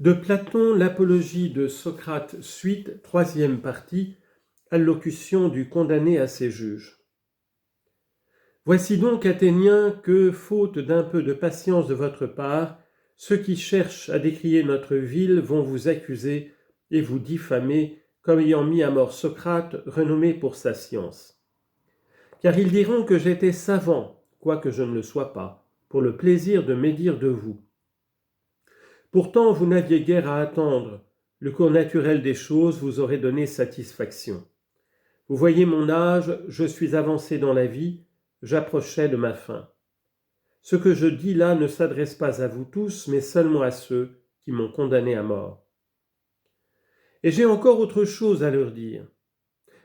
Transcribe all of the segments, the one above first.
De Platon, l'apologie de Socrate, suite, troisième partie, allocution du condamné à ses juges. Voici donc, Athéniens, que, faute d'un peu de patience de votre part, ceux qui cherchent à décrier notre ville vont vous accuser et vous diffamer comme ayant mis à mort Socrate, renommé pour sa science. Car ils diront que j'étais savant, quoique je ne le sois pas, pour le plaisir de médire de vous. Pourtant, vous n'aviez guère à attendre. Le cours naturel des choses vous aurait donné satisfaction. Vous voyez mon âge, je suis avancé dans la vie, j'approchais de ma fin. Ce que je dis là ne s'adresse pas à vous tous, mais seulement à ceux qui m'ont condamné à mort. Et j'ai encore autre chose à leur dire.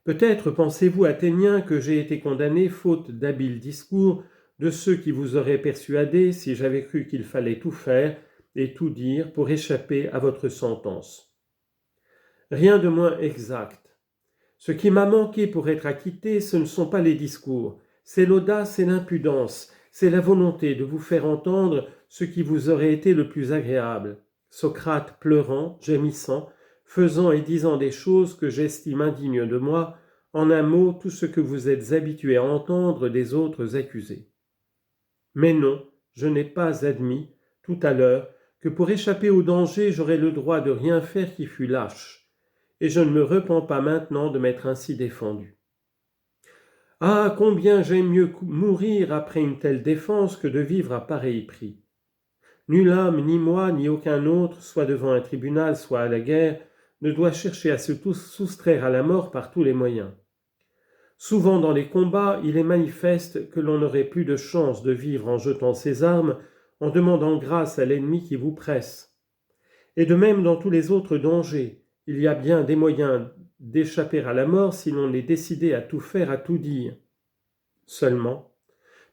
Peut-être pensez-vous, Athéniens, que j'ai été condamné, faute d'habiles discours, de ceux qui vous auraient persuadé, si j'avais cru qu'il fallait tout faire et tout dire pour échapper à votre sentence. Rien de moins exact. Ce qui m'a manqué pour être acquitté, ce ne sont pas les discours, c'est l'audace et l'impudence, c'est la volonté de vous faire entendre ce qui vous aurait été le plus agréable. Socrate pleurant, gémissant, faisant et disant des choses que j'estime indignes de moi, en un mot, tout ce que vous êtes habitués à entendre des autres accusés. Mais non, je n'ai pas admis, tout à l'heure, que pour échapper au danger, j'aurais le droit de rien faire qui fût lâche, et je ne me repens pas maintenant de m'être ainsi défendu. Ah, combien j'aime mieux mourir après une telle défense que de vivre à pareil prix. Nulle âme, ni moi, ni aucun autre, soit devant un tribunal, soit à la guerre, ne doit chercher à se soustraire à la mort par tous les moyens. Souvent dans les combats, il est manifeste que l'on n'aurait plus de chance de vivre en jetant ses armes, en demandant grâce à l'ennemi qui vous presse. Et de même dans tous les autres dangers, il y a bien des moyens d'échapper à la mort si l'on est décidé à tout faire, à tout dire. Seulement,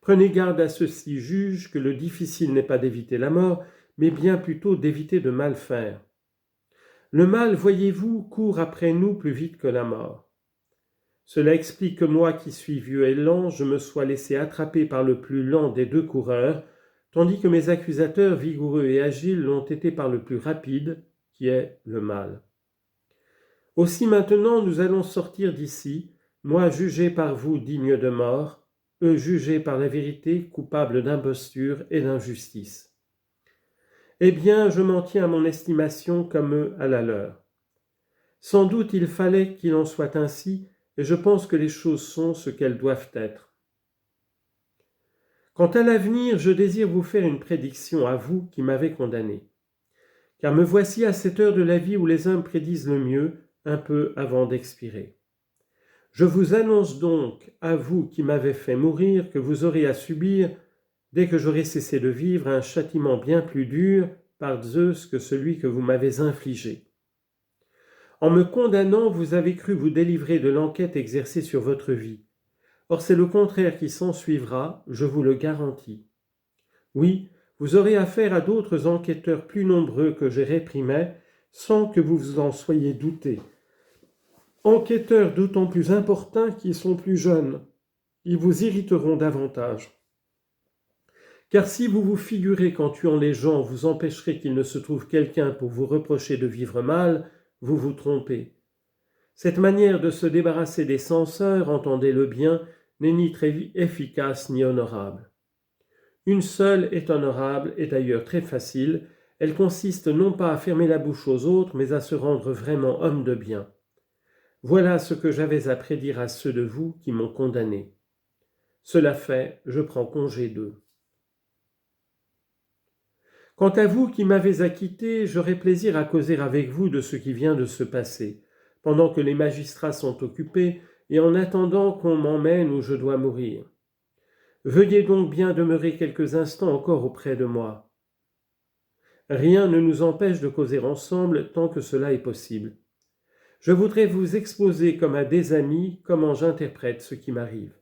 prenez garde à ceux-ci jugent que le difficile n'est pas d'éviter la mort, mais bien plutôt d'éviter de mal faire. Le mal, voyez-vous, court après nous plus vite que la mort. Cela explique que moi qui suis vieux et lent, je me sois laissé attraper par le plus lent des deux coureurs, tandis que mes accusateurs vigoureux et agiles l'ont été par le plus rapide, qui est le mal. Aussi maintenant nous allons sortir d'ici, moi jugé par vous digne de mort, eux jugés par la vérité coupables d'imposture et d'injustice. Eh bien, je m'en tiens à mon estimation comme eux à la leur. Sans doute il fallait qu'il en soit ainsi, et je pense que les choses sont ce qu'elles doivent être. Quant à l'avenir, je désire vous faire une prédiction à vous qui m'avez condamné. Car me voici à cette heure de la vie où les hommes prédisent le mieux, un peu avant d'expirer. Je vous annonce donc, à vous qui m'avez fait mourir, que vous aurez à subir, dès que j'aurai cessé de vivre, un châtiment bien plus dur par Zeus que celui que vous m'avez infligé. En me condamnant, vous avez cru vous délivrer de l'enquête exercée sur votre vie. Or c'est le contraire qui s'ensuivra, je vous le garantis. Oui, vous aurez affaire à d'autres enquêteurs plus nombreux que je réprimais, sans que vous vous en soyez doutés. Enquêteurs d'autant plus importants qu'ils sont plus jeunes. Ils vous irriteront davantage. Car si vous vous figurez qu'en tuant les gens, vous empêcherez qu'il ne se trouve quelqu'un pour vous reprocher de vivre mal, vous vous trompez. Cette manière de se débarrasser des censeurs, entendez-le bien, n'est ni très efficace ni honorable. Une seule est honorable et d'ailleurs très facile, elle consiste non pas à fermer la bouche aux autres, mais à se rendre vraiment homme de bien. Voilà ce que j'avais à prédire à ceux de vous qui m'ont condamné. Cela fait, je prends congé d'eux. Quant à vous qui m'avez acquitté, j'aurai plaisir à causer avec vous de ce qui vient de se passer, pendant que les magistrats sont occupés et en attendant qu'on m'emmène où je dois mourir. Veuillez donc bien demeurer quelques instants encore auprès de moi. Rien ne nous empêche de causer ensemble tant que cela est possible. Je voudrais vous exposer comme à des amis comment j'interprète ce qui m'arrive.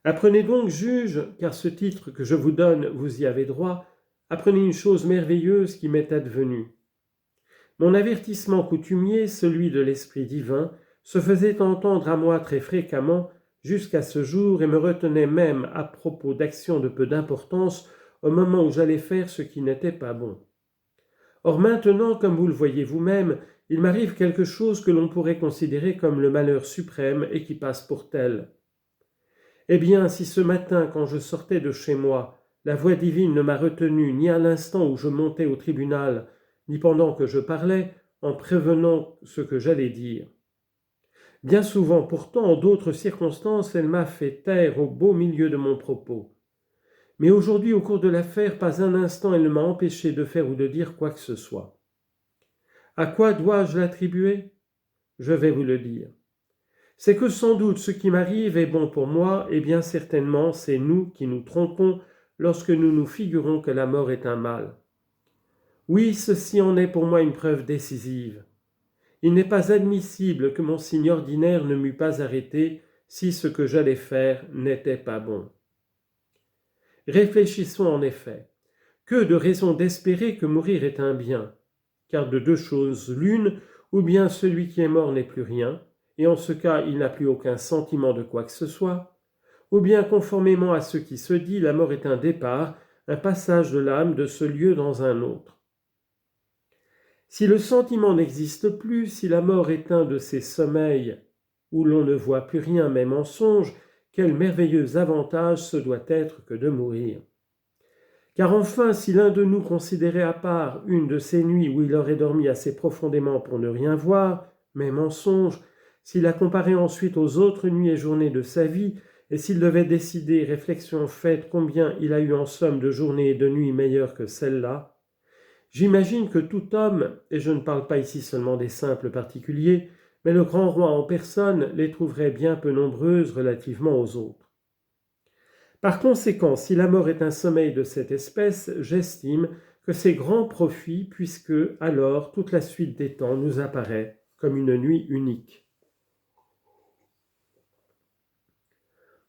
Apprenez donc, juge, car ce titre que je vous donne, vous y avez droit, apprenez une chose merveilleuse qui m'est advenue. Mon avertissement coutumier, celui de l'Esprit divin, se faisait entendre à moi très fréquemment jusqu'à ce jour et me retenait même à propos d'actions de peu d'importance au moment où j'allais faire ce qui n'était pas bon. Or maintenant, comme vous le voyez vous-même, il m'arrive quelque chose que l'on pourrait considérer comme le malheur suprême et qui passe pour tel. Eh bien, si ce matin, quand je sortais de chez moi, la voix divine ne m'a retenu ni à l'instant où je montais au tribunal, ni pendant que je parlais, en prévenant ce que j'allais dire. Bien souvent, pourtant, en d'autres circonstances, elle m'a fait taire au beau milieu de mon propos. Mais aujourd'hui, au cours de l'affaire, pas un instant elle ne m'a empêché de faire ou de dire quoi que ce soit. À quoi dois-je l'attribuer ? Je vais vous le dire. C'est que sans doute ce qui m'arrive est bon pour moi, et bien certainement c'est nous qui nous trompons lorsque nous nous figurons que la mort est un mal. Oui, ceci en est pour moi une preuve décisive. Il n'est pas admissible que mon signe ordinaire ne m'eût pas arrêté si ce que j'allais faire n'était pas bon. Réfléchissons en effet. Que de raisons d'espérer que mourir est un bien, car de deux choses l'une, ou bien celui qui est mort n'est plus rien, et en ce cas il n'a plus aucun sentiment de quoi que ce soit, ou bien conformément à ce qui se dit, la mort est un départ, un passage de l'âme de ce lieu dans un autre. Si le sentiment n'existe plus, si la mort est un de ces sommeils où l'on ne voit plus rien même en songe, quel merveilleux avantage ce doit être que de mourir. Car enfin, si l'un de nous considérait à part une de ces nuits où il aurait dormi assez profondément pour ne rien voir, même en songe, s'il la comparait ensuite aux autres nuits et journées de sa vie, et s'il devait décider, réflexion faite, combien il a eu en somme de journées et de nuits meilleures que celle-là, j'imagine que tout homme, et je ne parle pas ici seulement des simples particuliers, mais le grand roi en personne les trouverait bien peu nombreuses relativement aux autres. Par conséquent, si la mort est un sommeil de cette espèce, j'estime que c'est grand profit puisque, alors, toute la suite des temps nous apparaît comme une nuit unique.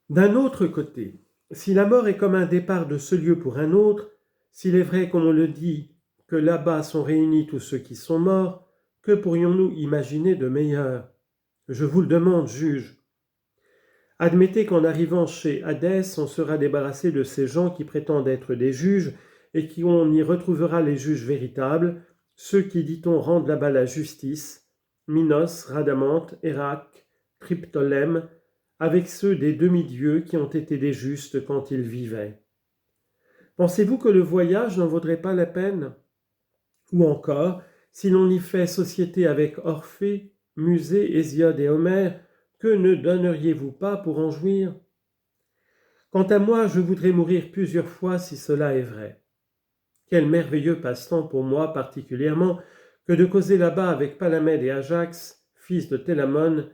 D'un autre côté, si la mort est comme un départ de ce lieu pour un autre, s'il est vrai, comme on le dit, que là-bas sont réunis tous ceux qui sont morts, que pourrions-nous imaginer de meilleur ? Je vous le demande, juge. Admettez qu'en arrivant chez Hadès, on sera débarrassé de ces gens qui prétendent être des juges et qu'on y retrouvera les juges véritables, ceux qui, dit-on, rendent là-bas la justice, Minos, Rhadamante, Hérac, Triptolème, avec ceux des demi-dieux qui ont été des justes quand ils vivaient. Pensez-vous que le voyage n'en vaudrait pas la peine ? Ou encore, si l'on y fait société avec Orphée, Musée, Hésiode et Homère, que ne donneriez-vous pas pour en jouir ? Quant à moi, je voudrais mourir plusieurs fois si cela est vrai. Quel merveilleux passe-temps pour moi particulièrement que de causer là-bas avec Palamède et Ajax, fils de Télamone,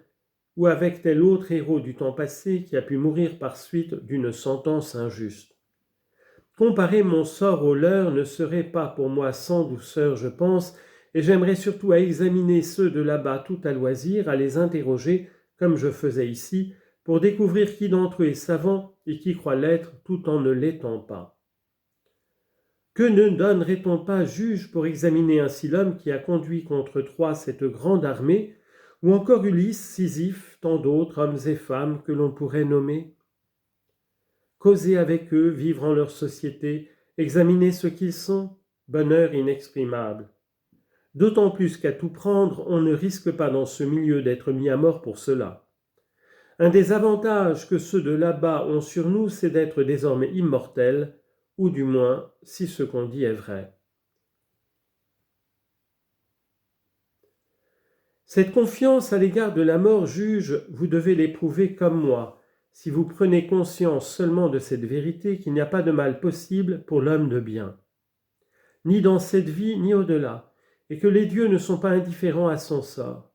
ou avec tel autre héros du temps passé qui a pu mourir par suite d'une sentence injuste. Comparer mon sort au leur ne serait pas pour moi sans douceur, je pense, et j'aimerais surtout à examiner ceux de là-bas tout à loisir, à les interroger, comme je faisais ici, pour découvrir qui d'entre eux est savant et qui croit l'être tout en ne l'étant pas. Que ne donnerait-on pas juge pour examiner ainsi l'homme qui a conduit contre Troie cette grande armée, ou encore Ulysse, Sisyphe, tant d'autres hommes et femmes que l'on pourrait nommer ? Causer avec eux, vivre en leur société, examiner ce qu'ils sont, bonheur inexprimable. D'autant plus qu'à tout prendre, on ne risque pas dans ce milieu d'être mis à mort pour cela. Un des avantages que ceux de là-bas ont sur nous, c'est d'être désormais immortels, ou du moins, si ce qu'on dit est vrai. Cette confiance à l'égard de la mort, juge, vous devez l'éprouver comme moi, si vous prenez conscience seulement de cette vérité qu'il n'y a pas de mal possible pour l'homme de bien, ni dans cette vie, ni au-delà, et que les dieux ne sont pas indifférents à son sort.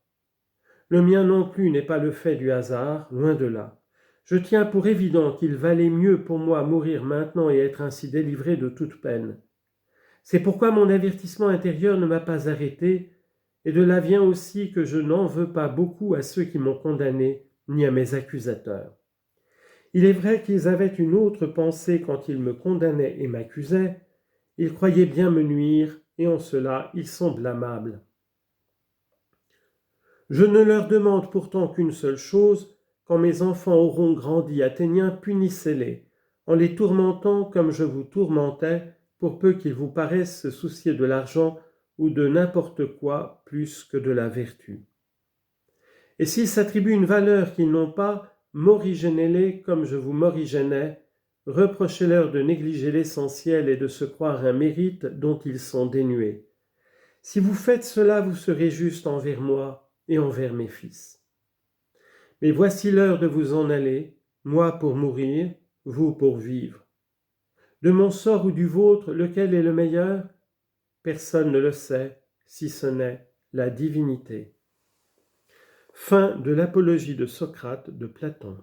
Le mien non plus n'est pas le fait du hasard, loin de là. Je tiens pour évident qu'il valait mieux pour moi mourir maintenant et être ainsi délivré de toute peine. C'est pourquoi mon avertissement intérieur ne m'a pas arrêté, et de là vient aussi que je n'en veux pas beaucoup à ceux qui m'ont condamné, ni à mes accusateurs. Il est vrai qu'ils avaient une autre pensée quand ils me condamnaient et m'accusaient. Ils croyaient bien me nuire, et en cela ils sont blâmables. Je ne leur demande pourtant qu'une seule chose, quand mes enfants auront grandi athéniens, punissez-les, en les tourmentant comme je vous tourmentais, pour peu qu'ils vous paraissent se soucier de l'argent ou de n'importe quoi plus que de la vertu. Et s'ils s'attribuent une valeur qu'ils n'ont pas, morigénez-les comme je vous morigénais, reprochez-leur de négliger l'essentiel et de se croire un mérite dont ils sont dénués. Si vous faites cela, vous serez juste envers moi et envers mes fils. Mais voici l'heure de vous en aller, moi pour mourir, vous pour vivre. De mon sort ou du vôtre, lequel est le meilleur? Personne ne le sait, si ce n'est la divinité. Fin de l'apologie de Socrate de Platon.